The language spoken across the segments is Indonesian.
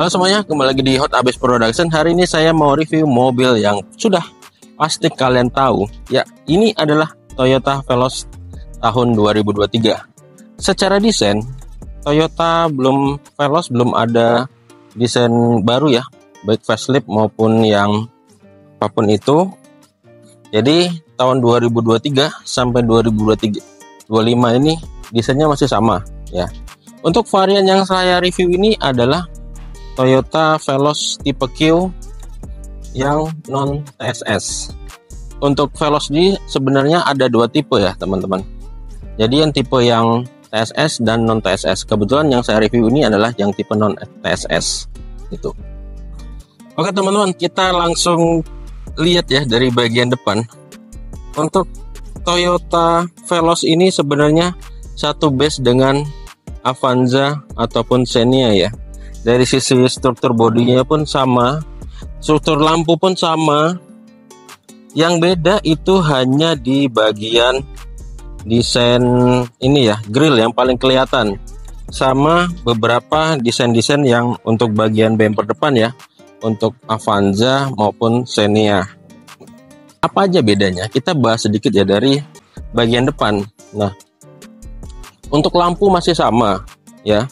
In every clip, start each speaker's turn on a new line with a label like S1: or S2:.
S1: Halo semuanya, kembali lagi di Hot Abis Production. Hari ini saya mau review mobil yang sudah pasti kalian tahu. Ya, ini adalah Toyota Veloz tahun 2023. Secara desain, Toyota Veloz belum ada desain baru ya, baik facelift maupun yang apapun itu. Jadi tahun 2023 sampai 2025 ini desainnya masih sama ya. Untuk varian yang saya review ini adalah Toyota Veloz tipe Q yang non TSS. Untuk Veloz ini sebenarnya ada dua tipe ya teman-teman. Jadi yang tipe yang TSS dan non TSS. Kebetulan yang saya review ini adalah yang tipe non TSS itu. Oke teman-teman, kita langsung lihat ya dari bagian depan. Untuk Toyota Veloz ini sebenarnya satu base dengan Avanza ataupun Xenia ya. Dari sisi struktur bodinya pun sama, struktur lampu pun sama. Yang beda itu hanya di bagian desain ini ya, grill yang paling kelihatan, sama beberapa desain-desain yang untuk bagian bumper depan ya, untuk Avanza maupun Xenia. Apa aja bedanya? Kita bahas sedikit ya dari bagian depan. Nah, untuk lampu masih sama ya.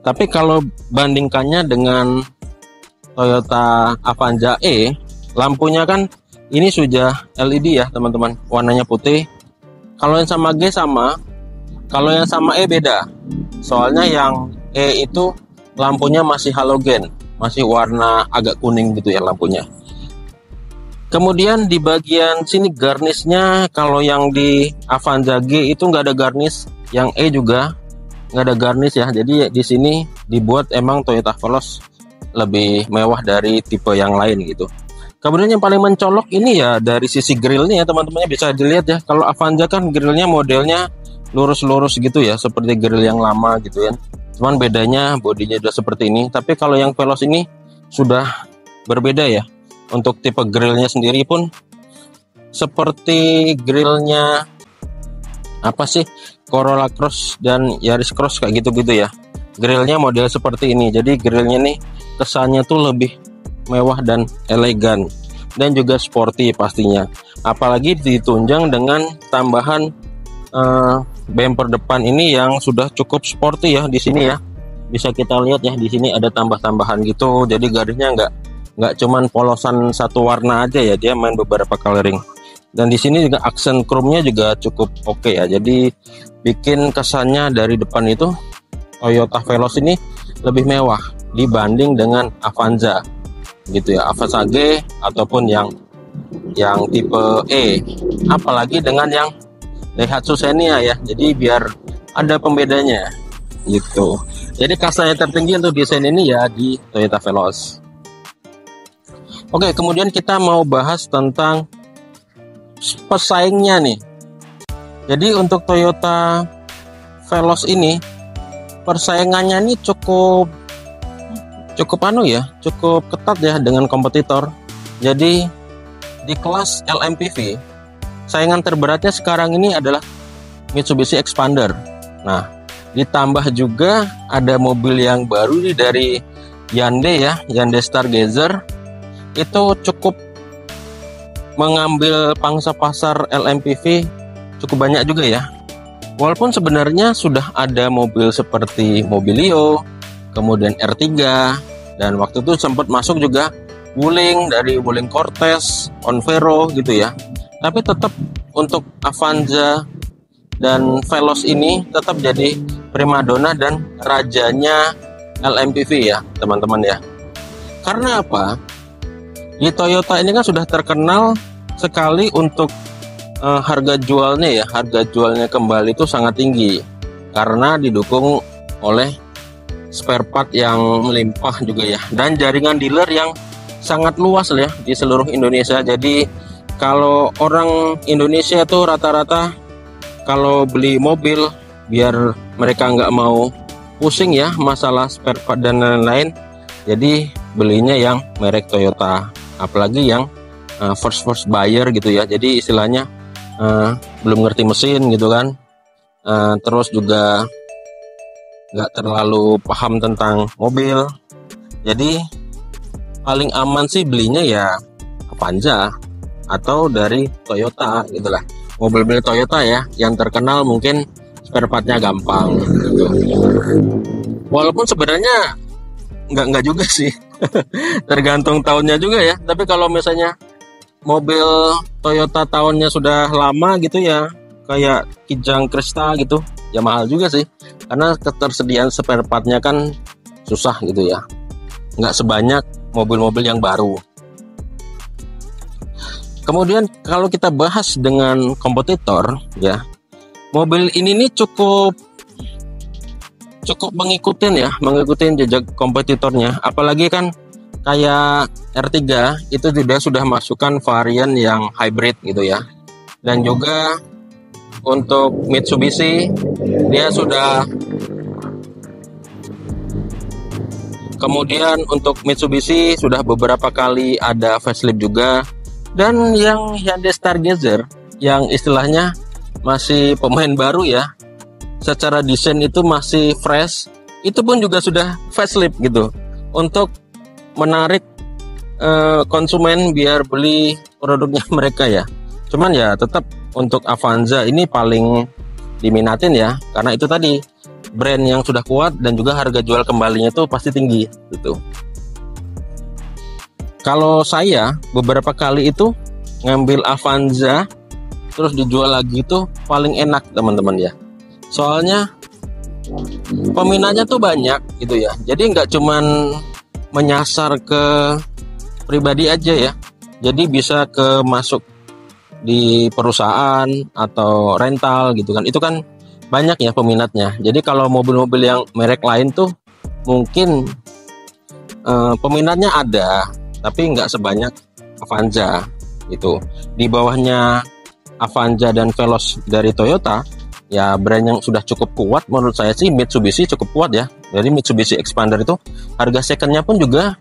S1: Tapi kalau bandingkannya dengan Toyota Avanza E, lampunya kan ini sudah LED ya teman-teman, warnanya putih. Kalau yang sama G sama, kalau yang sama E beda. Soalnya yang E itu lampunya masih halogen, masih warna agak kuning gitu ya lampunya. Kemudian di bagian sini garnisnya, kalau yang di Avanza G itu nggak ada garnis, yang E juga nggak ada garnis ya. Jadi di sini dibuat emang Toyota Veloz lebih mewah dari tipe yang lain gitu. Kemudian yang paling mencolok ini ya dari sisi grillnya ya teman-teman, bisa dilihat ya. Kalau Avanza kan grillnya modelnya lurus-lurus gitu ya, seperti grill yang lama gitu ya. Cuman bedanya bodinya udah seperti ini. Tapi kalau yang Veloz ini sudah berbeda ya. Untuk tipe grillnya sendiri pun seperti grillnya apa sih, Corolla Cross dan Yaris Cross kayak gitu-gitu ya. Grillnya model seperti ini. Jadi grillnya nih kesannya tuh lebih mewah dan elegan, dan juga sporty pastinya. Apalagi ditunjang dengan tambahan bumper depan ini yang sudah cukup sporty ya di sini ya. Bisa kita lihat ya, di sini ada tambah-tambahan gitu. Jadi garisnya nggak cuman polosan satu warna aja ya, dia main beberapa coloring. Dan di sini juga aksen chrome-nya juga cukup oke ya. Jadi bikin kesannya dari depan itu Toyota Veloz ini lebih mewah dibanding dengan Avanza gitu ya, Avanza G ataupun yang tipe E, apalagi dengan yang Daihatsu Xenia ya. Jadi biar ada pembedanya gitu. Jadi kastanya tertinggi untuk desain ini ya di Toyota Veloz. Oke, kemudian kita mau bahas tentang pesaingnya nih. Jadi untuk Toyota Veloz ini persaingannya ini cukup ketat ya dengan kompetitor. Jadi di kelas LMPV saingan terberatnya sekarang ini adalah Mitsubishi Expander. Nah, ditambah juga ada mobil yang baru nih dari Hyundai ya, Hyundai Stargazer. Itu cukup mengambil pangsa pasar LMPV cukup banyak juga ya. Walaupun sebenarnya sudah ada mobil seperti Mobilio, kemudian R3, dan waktu itu sempat masuk juga Wuling dari Wuling Cortez, Onvero gitu ya. Tapi tetap untuk Avanza dan Veloz ini tetap jadi primadona dan rajanya LMPV ya teman-teman ya. Karena apa? Di Toyota ini kan sudah terkenal sekali untuk harga jualnya kembali itu sangat tinggi karena didukung oleh spare part yang melimpah juga ya, dan jaringan dealer yang sangat luas ya di seluruh Indonesia. Jadi kalau orang Indonesia itu rata-rata kalau beli mobil, biar mereka nggak mau pusing ya masalah spare part dan lain-lain, jadi belinya yang merek Toyota, apalagi yang first buyer gitu ya. Jadi istilahnya belum ngerti mesin gitu kan, terus juga nggak terlalu paham tentang mobil, Jadi paling aman sih belinya ya Avanza atau dari Toyota gitulah. Mobil-mobil Toyota ya yang terkenal mungkin spare partnya gampang gitu. Walaupun sebenarnya nggak juga sih. Tergantung tahunnya juga ya. Tapi kalau misalnya mobil Toyota tahunnya sudah lama gitu ya, kayak Kijang Krista gitu, ya mahal juga sih. Karena ketersediaan spare partnya kan susah gitu ya. Nggak sebanyak mobil-mobil yang baru. Kemudian kalau kita bahas dengan kompetitor ya, mobil ini nih cukup mengikutin jejak kompetitornya. Apalagi kan kayak R3 itu sudah masukkan varian yang hybrid gitu ya. Dan juga untuk Mitsubishi dia sudah, kemudian untuk Mitsubishi sudah beberapa kali ada facelift juga. Dan yang Hyundai Stargazer yang istilahnya masih pemain baru ya, secara desain itu masih fresh, itu pun juga sudah facelift gitu untuk menarik konsumen biar beli produknya mereka ya. Cuman ya tetap untuk Avanza ini paling diminatin ya, karena itu tadi brand yang sudah kuat dan juga harga jual kembalinya itu pasti tinggi gitu. Kalau saya beberapa kali itu ngambil Avanza terus dijual lagi itu paling enak teman-teman ya. Soalnya peminatnya tuh banyak gitu ya. Jadi nggak cuman menyasar ke pribadi aja ya. Jadi bisa ke masuk di perusahaan atau rental gitu kan. Itu kan banyak ya peminatnya. Jadi kalau mobil-mobil yang merek lain tuh mungkin peminatnya ada, tapi nggak sebanyak Avanza gitu. Di bawahnya Avanza dan Veloz dari Toyota ya, brand yang sudah cukup kuat menurut saya sih Mitsubishi cukup kuat ya. Jadi Mitsubishi Xpander itu harga secondnya pun juga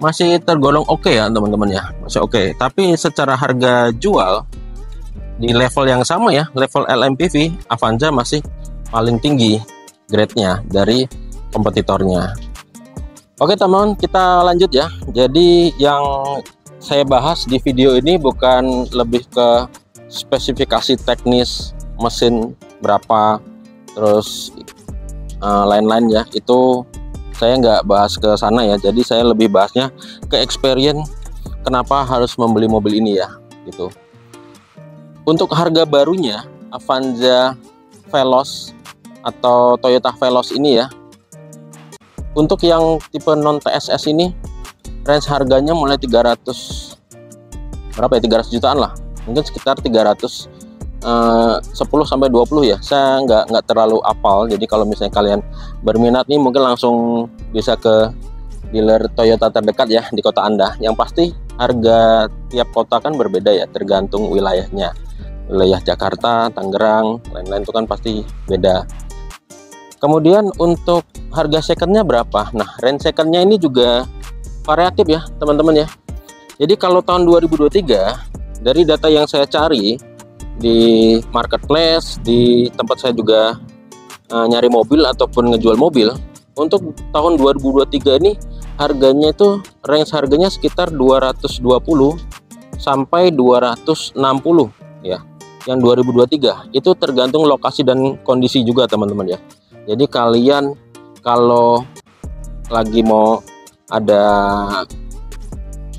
S1: masih tergolong oke ya teman-teman ya, masih oke. Tapi secara harga jual di level yang sama ya, level LMPV, Avanza masih paling tinggi grade-nya dari kompetitornya. Oke teman, kita lanjut ya. Jadi yang saya bahas di video ini bukan lebih ke spesifikasi teknis mesin berapa, terus lain-lain ya. Itu saya nggak bahas ke sana ya. Jadi saya lebih bahasnya ke experience kenapa harus membeli mobil ini ya gitu. Untuk harga barunya Avanza Veloz atau Toyota Veloz ini ya, untuk yang tipe non TSS ini range harganya mulai 300 berapa ya, 300 jutaan lah, mungkin sekitar 310 sampai 20 ya. Saya nggak terlalu apal. Jadi kalau misalnya kalian berminat nih mungkin langsung bisa ke dealer Toyota terdekat ya di kota Anda. Yang pasti harga tiap kota kan berbeda ya, tergantung wilayahnya. Wilayah Jakarta, Tangerang, lain-lain itu kan pasti beda. Kemudian untuk harga secondnya berapa? Nah, range secondnya ini juga variatif ya teman-teman ya. Jadi kalau tahun 2023 dari data yang saya cari di marketplace, di tempat saya juga nyari mobil ataupun ngejual mobil, untuk tahun 2023 ini harganya itu range harganya sekitar 220 sampai 260 ya. Yang 2023 itu tergantung lokasi dan kondisi juga teman-teman ya. Jadi kalian kalau lagi mau ada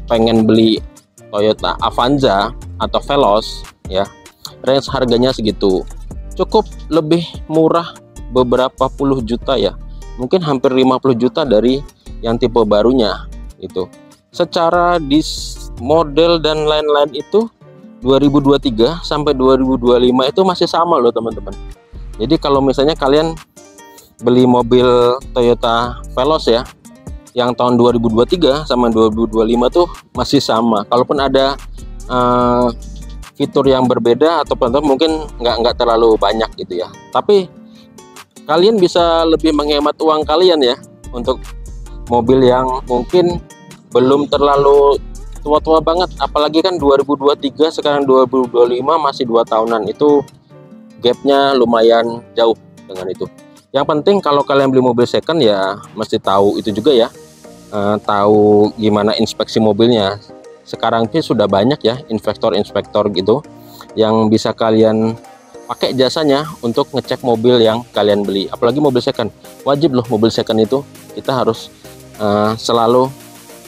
S1: pengen beli Toyota Avanza atau Veloz ya, range harganya segitu, cukup lebih murah beberapa puluh juta ya, mungkin hampir 50 juta dari yang tipe barunya itu. Secara model dan lain-lain itu 2023 sampai 2025 itu masih sama loh teman-teman. Jadi kalau misalnya kalian beli mobil Toyota Veloz ya, yang tahun 2023 sama 2025 tuh masih sama. Kalaupun ada fitur yang berbeda atau mungkin nggak terlalu banyak gitu ya. Tapi kalian bisa lebih menghemat uang kalian ya untuk mobil yang mungkin belum terlalu tua-tua banget. Apalagi kan 2023 sekarang 2025 masih 2 tahunan, itu gapnya lumayan jauh dengan itu. Yang penting kalau kalian beli mobil second ya mesti tahu itu juga ya, tahu gimana inspeksi mobilnya. Sekarang sih sudah banyak ya inspektor-inspektor gitu yang bisa kalian pakai jasanya untuk ngecek mobil yang kalian beli. Apalagi mobil second, wajib loh mobil second itu kita harus selalu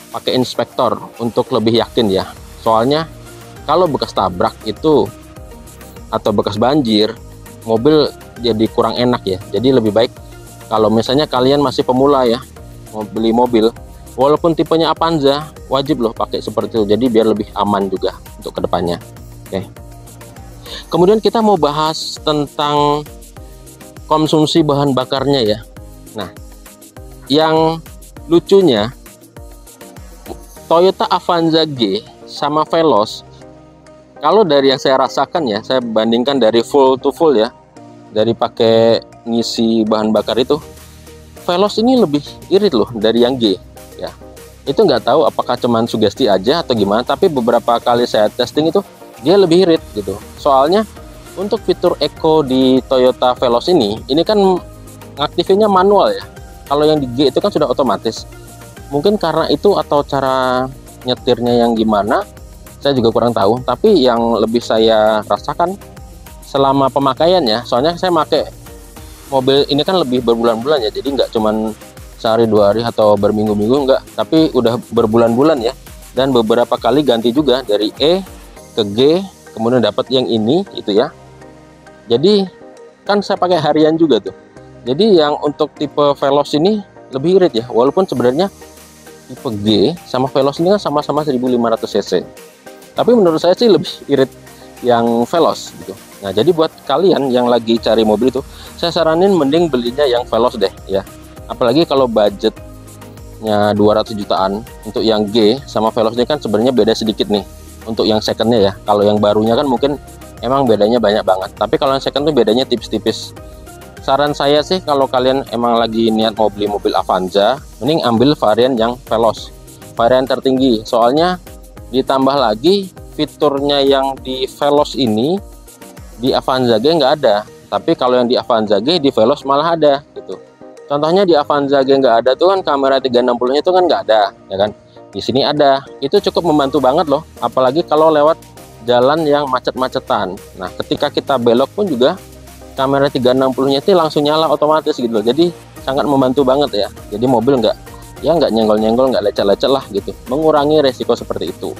S1: pakai inspektor untuk lebih yakin ya. Soalnya kalau bekas tabrak itu atau bekas banjir, mobil jadi kurang enak ya. Jadi lebih baik kalau misalnya kalian masih pemula ya mau beli mobil, walaupun tipenya Avanza, wajib loh pakai seperti itu. Jadi biar lebih aman juga untuk kedepannya. Oke. Kemudian kita mau bahas tentang konsumsi bahan bakarnya ya. Nah, yang lucunya Toyota Avanza G sama Veloz, kalau dari yang saya rasakan ya, saya bandingkan dari full to full ya, dari pakai ngisi bahan bakar itu, Veloz ini lebih irit loh dari yang G ya. Itu nggak tahu apakah cuman sugesti aja atau gimana, tapi beberapa kali saya testing itu dia lebih irit gitu. Soalnya untuk fitur eco di Toyota Veloz ini kan ngaktifinnya manual ya. Kalau yang di G itu kan sudah otomatis. Mungkin karena itu atau cara nyetirnya yang gimana, saya juga kurang tahu. Tapi yang lebih saya rasakan selama pemakaian ya, soalnya saya pakai mobil ini kan lebih berbulan-bulan ya, jadi nggak cuman sehari 2 hari atau berminggu-minggu, enggak, tapi udah berbulan-bulan ya. Dan beberapa kali ganti juga dari E ke G, kemudian dapat yang ini itu ya. Jadi kan saya pakai harian juga tuh. Jadi yang untuk tipe Veloz ini lebih irit ya, walaupun sebenarnya tipe G sama Veloz ini kan sama-sama 1500 cc. Tapi menurut saya sih lebih irit yang Veloz gitu. Nah, jadi buat kalian yang lagi cari mobil itu, saya saranin mending belinya yang Veloz deh ya. Apalagi kalau budgetnya 200 jutaan. Untuk yang G sama Veloz ini kan sebenarnya beda sedikit nih untuk yang secondnya ya. Kalau yang barunya kan mungkin emang bedanya banyak banget, tapi kalau yang second tuh bedanya tipis-tipis. Saran saya sih kalau kalian emang lagi niat mau beli mobil Avanza, mending ambil varian yang Veloz, varian tertinggi. Soalnya ditambah lagi fiturnya yang di Veloz ini di Avanza G nggak ada, tapi kalau yang di Avanza G di Veloz malah ada gitu. Contohnya di Avanza G nggak ada tuh kan kamera 360-nya itu kan nggak ada ya kan. Di sini ada, itu cukup membantu banget loh, apalagi kalau lewat jalan yang macet-macetan. Nah, ketika kita belok pun juga kamera 360-nya itu langsung nyala otomatis gitu loh. Jadi sangat membantu banget ya. Jadi mobil nggak nyenggol-nyenggol, nggak lecet-lecet lah gitu, mengurangi resiko seperti itu.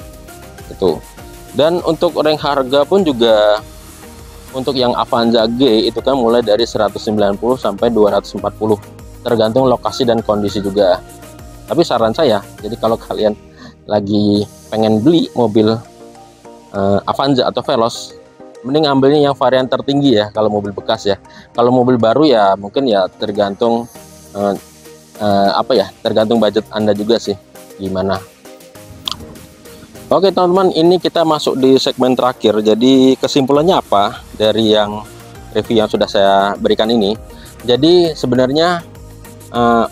S1: Dan untuk range harga pun juga untuk yang Avanza G itu kan mulai dari 190 sampai 240, tergantung lokasi dan kondisi juga. Tapi saran saya, jadi kalau kalian lagi pengen beli mobil Avanza atau Veloz, mending ambilnya yang varian tertinggi ya kalau mobil bekas ya. Kalau mobil baru ya mungkin ya tergantung tergantung budget Anda juga sih gimana. Oke teman-teman, ini kita masuk di segmen terakhir. Jadi kesimpulannya apa dari yang review yang sudah saya berikan ini? Jadi sebenarnya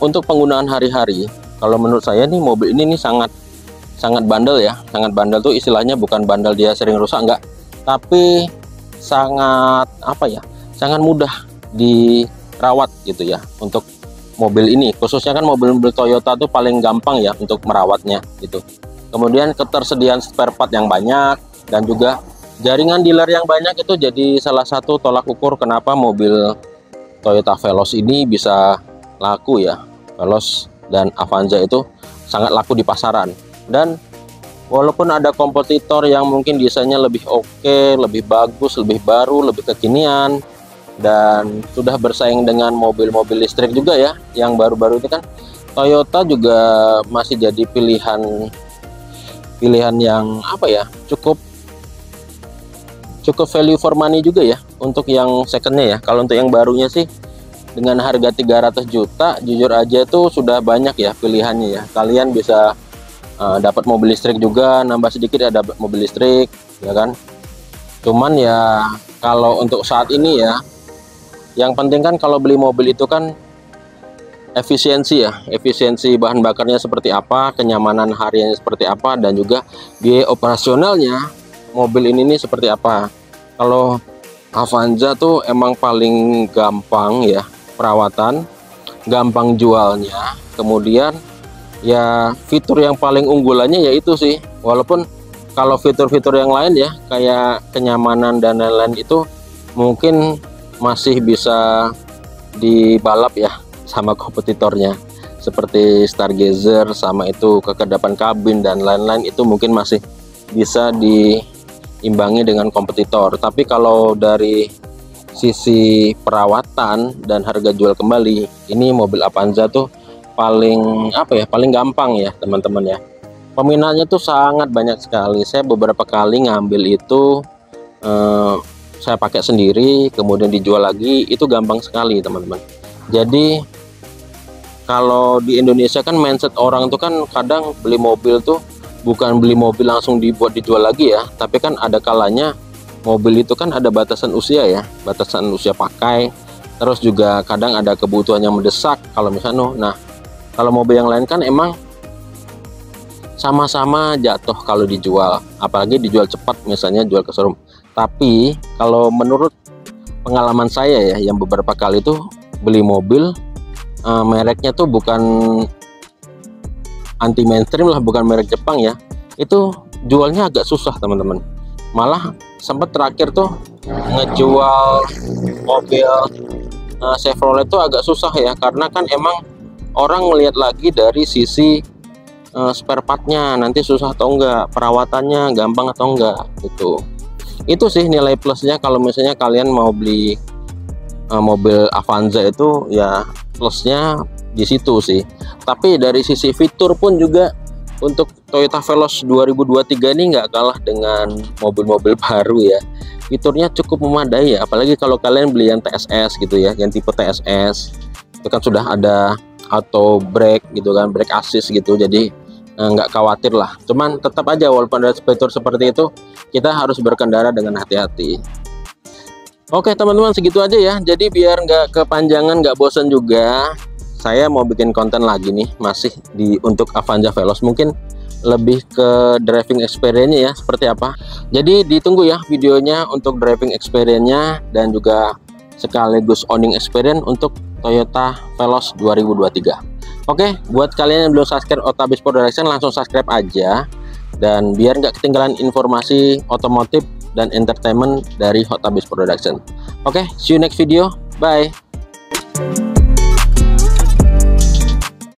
S1: untuk penggunaan hari-hari, kalau menurut saya nih mobil ini sangat bandel ya. Sangat bandel tuh istilahnya bukan bandel dia sering rusak, enggak, tapi sangat sangat mudah dirawat gitu ya. Untuk mobil ini khususnya kan mobil-mobil Toyota tuh paling gampang ya untuk merawatnya gitu. Kemudian ketersediaan spare part yang banyak dan juga jaringan dealer yang banyak itu jadi salah satu tolak ukur kenapa mobil Toyota Veloz ini bisa laku ya. Veloz dan Avanza itu sangat laku di pasaran. Dan walaupun ada kompetitor yang mungkin desainnya lebih oke, lebih bagus, lebih baru, lebih kekinian, dan sudah bersaing dengan mobil-mobil listrik juga ya, yang baru-baru ini kan Toyota juga masih jadi pilihan yang cukup value for money juga ya untuk yang secondnya ya. Kalau untuk yang barunya sih dengan harga 300 juta jujur aja tuh sudah banyak ya pilihannya ya. Kalian bisa dapat mobil listrik juga, nambah sedikit ada mobil listrik ya kan. Cuman ya kalau untuk saat ini ya, yang penting kan kalau beli mobil itu kan efisiensi ya, efisiensi bahan bakarnya seperti apa, kenyamanan hariannya seperti apa, dan juga biaya operasionalnya mobil ini nih seperti apa. Kalau Avanza tuh emang paling gampang ya perawatan, gampang jualnya, kemudian ya fitur yang paling unggulannya yaitu sih, walaupun kalau fitur-fitur yang lain ya kayak kenyamanan dan lain-lain itu mungkin masih bisa dibalap ya sama kompetitornya, seperti Stargazer sama itu kekedapan kabin dan lain-lain, itu mungkin masih bisa diimbangi dengan kompetitor. Tapi kalau dari sisi perawatan dan harga jual kembali, ini mobil Avanza tuh paling paling gampang ya teman-teman ya. Peminatnya tuh sangat banyak sekali. Saya beberapa kali ngambil itu saya pakai sendiri kemudian dijual lagi, itu gampang sekali teman-teman. Jadi kalau di Indonesia kan mindset orang tuh kan kadang beli mobil tuh bukan beli mobil langsung dibuat dijual lagi ya, tapi kan ada kalanya mobil itu kan ada batasan usia ya, batasan usia pakai, terus juga kadang ada kebutuhan yang mendesak kalau misalnya. Nah kalau mobil yang lain kan emang sama-sama jatuh kalau dijual, apalagi dijual cepat misalnya jual ke showroom. Tapi kalau menurut pengalaman saya ya, yang beberapa kali tuh beli mobil mereknya tuh bukan anti mainstream lah, bukan merek Jepang ya, itu jualnya agak susah teman-teman. Malah sempat terakhir tuh ngejual mobil Chevrolet tuh agak susah ya, karena kan emang orang ngelihat lagi dari sisi spare partnya nanti susah atau enggak, perawatannya gampang atau enggak gitu. Itu sih nilai plusnya kalau misalnya kalian mau beli mobil Avanza itu ya, plusnya di situ sih. Tapi dari sisi fitur pun juga untuk Toyota Veloz 2023 ini nggak kalah dengan mobil-mobil baru ya. Fiturnya cukup memadai ya, apalagi kalau kalian beli yang TSS gitu ya, yang tipe TSS itu kan sudah ada auto brake gitu kan, brake assist gitu, jadi nggak khawatir lah. Cuman tetap aja walaupun ada fitur seperti itu, kita harus berkendara dengan hati-hati. Oke teman-teman, segitu aja ya. Jadi biar nggak kepanjangan, nggak bosan juga, saya mau bikin konten lagi nih, masih untuk Avanza Veloz, mungkin lebih ke driving experience ya seperti apa. Jadi ditunggu ya videonya untuk driving experience-nya dan juga sekaligus owning experience untuk Toyota Veloz 2023. Oke, buat kalian yang belum subscribe Otabis Production, langsung subscribe aja, dan biar nggak ketinggalan informasi otomotif dan entertainment dari Otabis Production. Oke, see you next video, bye.